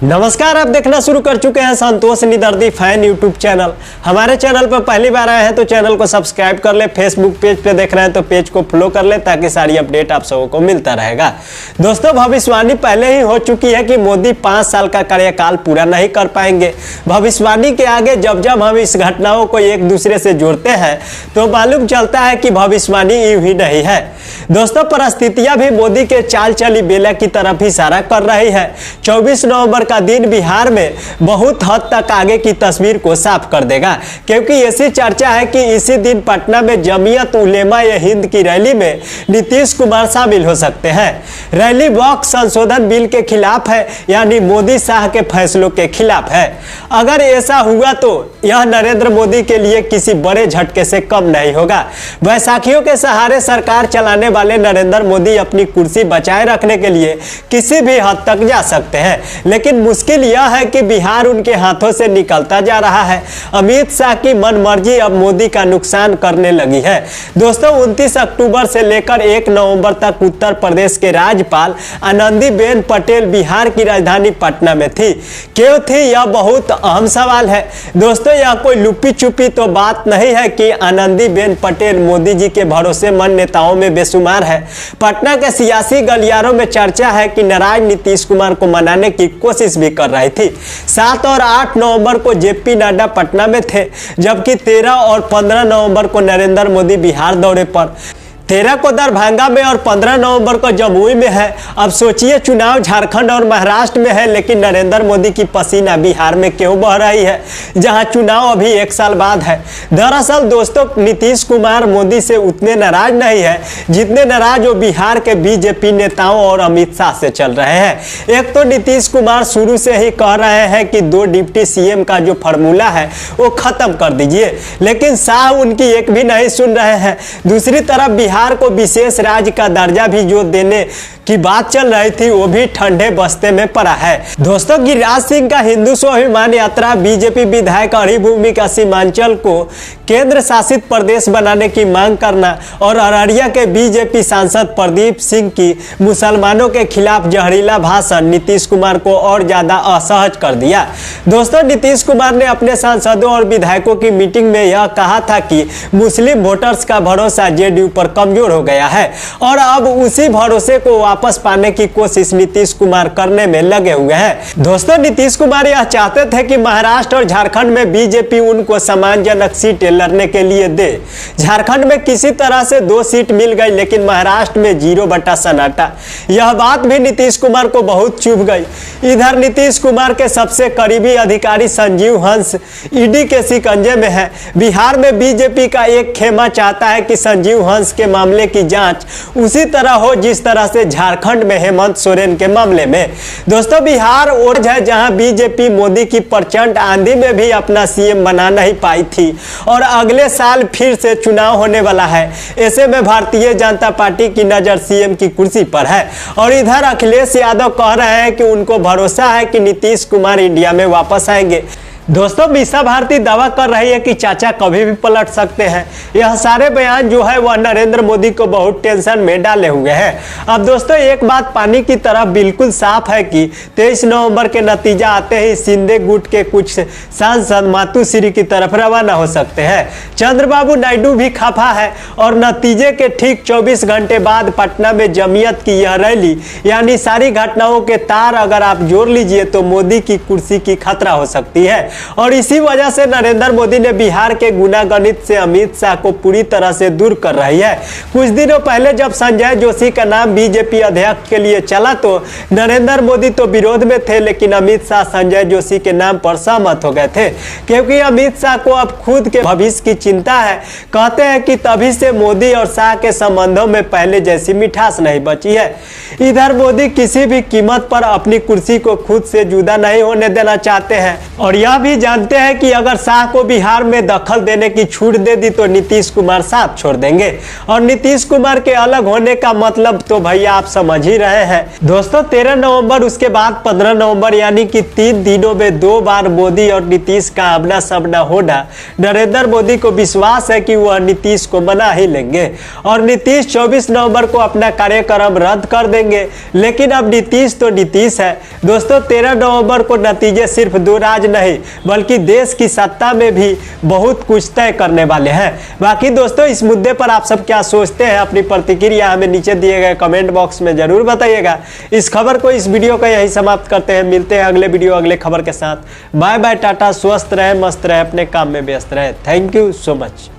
नमस्कार, आप देखना शुरू कर चुके हैं संतोष निदर्दी फैन यूट्यूब चैनल। हमारे चैनल पर पहली बार आए हैं तो चैनल को सब्सक्राइब कर ले। फेसबुक पेज पे देख रहे हैं तो पेज को फॉलो कर ले ताकि सारी अपडेट आप सबों को मिलता रहेगा। दोस्तों, भविष्यवाणी पहले ही हो चुकी है कि मोदी 5 साल का कार्यकाल पूरा नहीं कर पाएंगे। भविष्यवाणी के आगे जब जब हम इस घटनाओं को एक दूसरे से जोड़ते हैं तो मालूम चलता है कि भविष्यवाणी यूं ही नहीं है। दोस्तों, परिस्थितियां भी मोदी के चाल चली बेला की तरफ इशारा कर रही है। 24 नवंबर का दिन बिहार में बहुत हद तक आगे की तस्वीर को साफ कर देगा, क्योंकि ऐसी चर्चा है कि इसी दिन पटना में जमीयत उलेमा ए हिंद की रैली में नीतीश कुमार शामिल हो सकते हैं। रैली वक्फ संशोधन बिल के खिलाफ है, यानी मोदी शाह के फैसलों के खिलाफ है। अगर ऐसा हुआ तो यह नरेंद्र मोदी के लिए किसी बड़े झटके से कम नहीं होगा। बैसाखियों के सहारे सरकार चलाने वाले नरेंद्र मोदी अपनी कुर्सी बचाए रखने के लिए किसी भी हद तक जा सकते हैं, लेकिन मुश्किल यह है कि बिहार उनके हाथों से निकलता जा रहा है। अमित शाह की मनमर्जी अब मोदी का नुकसान करने लगी है। दोस्तों, 29 अक्टूबर से लेकर 1 नवंबर तक उत्तर प्रदेश के राज्यपाल आनंदीबेन पटेल बिहार की राजधानी पटना में थी। क्यों थी, यह बहुत अहम सवाल है। दोस्तों, यह कोई लुपी छुपी तो बात नहीं है कि आनंदीबेन पटेल मोदी जी के भरोसेमंद नेताओं में बेशुमार है। पटना के सियासी गलियारों में चर्चा है कि नाराज नीतीश कुमार को मनाने की कोशिश भी कर रही थी। 7 और 8 नवंबर को जेपी नड्डा पटना में थे, जबकि 13 और 15 नवंबर को नरेंद्र मोदी बिहार दौरे पर। 13 को दरभंगा में और 15 नवंबर को जमुई में है। अब सोचिए, चुनाव झारखंड और महाराष्ट्र में है, लेकिन नरेंद्र मोदी की पसीना बिहार में क्यों बह रही है, जहां चुनाव अभी 1 साल बाद है। दरअसल दोस्तों, नीतीश कुमार मोदी से उतने नाराज नहीं है जितने नाराज वो बिहार के बीजेपी नेताओं और अमित शाह से चल रहे हैं। एक तो नीतीश कुमार शुरू से ही कह रहे हैं कि 2 डिप्टी सीएम का जो फॉर्मूला है वो खत्म कर दीजिए, लेकिन शाह उनकी एक भी नहीं सुन रहे हैं। दूसरी तरफ बिहार को विशेष राज्य का दर्जा भी जो देने की बात चल रही थी वो भी ठंडे बस्ते में पड़ा है। दोस्तों, गिरिराज सिंह का हिंदू स्वाभिमान यात्रा, बीजेपी विधायक हरिभूमि का सीमांचल को केंद्र शासित प्रदेश बनाने की मांग करना और अररिया के बीजेपी सांसद प्रदीप सिंह की मुसलमानों के खिलाफ जहरीला भाषण नीतीश कुमार को और ज्यादा असहज कर दिया। दोस्तों, नीतीश कुमार ने अपने सांसदों और विधायकों की मीटिंग में यह कहा था कि मुस्लिम वोटर्स का भरोसा जेडीयू पर कमजोर हो गया है और अब उसी भरोसे को वापस पाने की कोशिश नीतीश कुमार करने में लगे हुए हैं। दोस्तों, नीतीश कुमार यह चाहते थे कि महाराष्ट्र और झारखंड में बीजेपी उनको सम्मानजनक सीटें लड़ने के लिए दे। झारखंड में किसी तरह से 2 सीट मिल गई, लेकिन महाराष्ट्र में 0 बटा सन्नाटा। यह बात भी नीतीश कुमार को बहुत चुभ गई। इधर नीतीश कुमार के सबसे करीबी अधिकारी संजीव हंस ईडी के शिकंजे में है। बिहार में बीजेपी का एक खेमा चाहता है कि संजीव हंस के मामले की जांच उसी तरह हो जिस तरह से झारखंड में हेमंत सोरेन के मामले में। दोस्तों, बिहार और है जहां बीजेपी मोदी की प्रचंड आंधी में भी अपना सीएम बना नहीं पाई थी और अगले साल फिर से चुनाव होने वाला है। ऐसे में भारतीय जनता पार्टी की नजर सीएम की कुर्सी पर है और इधर अखिलेश यादव कह रहे हैं कि उनको भरोसा है कि नीतीश कुमार इंडिया में वापस आएंगे। दोस्तों, मीसा भारती दावा कर रही है कि चाचा कभी भी पलट सकते हैं। यह सारे बयान जो है वह नरेंद्र मोदी को बहुत टेंशन में डाले हुए हैं। अब दोस्तों, एक बात पानी की तरफ बिल्कुल साफ है कि 23 नवंबर के नतीजा आते ही शिंदे गुट के कुछ सांसद मातुश्री की तरफ रवाना हो सकते हैं। चंद्रबाबू नायडू भी खफा है और नतीजे के ठीक 24 घंटे बाद पटना में जमीयत की यह रैली, यानी सारी घटनाओं के तार अगर आप जोड़ लीजिए तो मोदी की कुर्सी की खतरा हो सकती है। और इसी वजह से नरेंद्र मोदी ने बिहार के गुनागणित से अमित शाह को पूरी तरह से दूर कर रही है। कुछ दिनों पहले जब संजय जोशी का नाम बीजेपी अध्यक्ष के लिए चला तो नरेंद्र मोदी तो विरोध में थे, लेकिन अमित शाह संजय जोशी के नाम पर सहमत हो गए थे, क्योंकि अमित शाह को अब खुद के भविष्य की चिंता है। कहते हैं कि तभी से मोदी और शाह के संबंधों में पहले जैसी मिठास नहीं बची है। इधर मोदी किसी भी कीमत पर अपनी कुर्सी को खुद से जुदा नहीं होने देना चाहते हैं और यह भी जानते हैं कि अगर शाह को बिहार में दखल देने की छूट दे दी तो नीतीश कुमार साथ छोड़ देंगे। और नीतीश कुमार के अलग होने का मतलब तो भैया आप समझ ही रहे हैं। दोस्तों 13 नवंबर उसके बाद 15 नवंबर यानी कि 3 दिनों में 2 बार मोदी और नीतीश का आमना सामना होना, नरेंद्र मोदी को विश्वास है कि वह नीतीश को मना ही लेंगे और नीतीश 24 नवंबर को अपना कार्यक्रम रद्द कर देंगे। लेकिन अब नीतीश तो नीतीश है दोस्तों। 13 नवंबर को नतीजे सिर्फ 2 राज्य नहीं बल्कि देश की सत्ता में भी बहुत कुछ तय करने वाले हैं। बाकी दोस्तों इस मुद्दे पर आप सब क्या सोचते हैं, अपनी प्रतिक्रिया हमें नीचे दिए गए कमेंट बॉक्स में जरूर बताइएगा। इस खबर को, इस वीडियो को यही समाप्त करते हैं। मिलते हैं अगले वीडियो अगले खबर के साथ। बाय बाय, टाटा, स्वस्थ रहे, मस्त रहे, अपने काम में व्यस्त रहे। Thank you so much.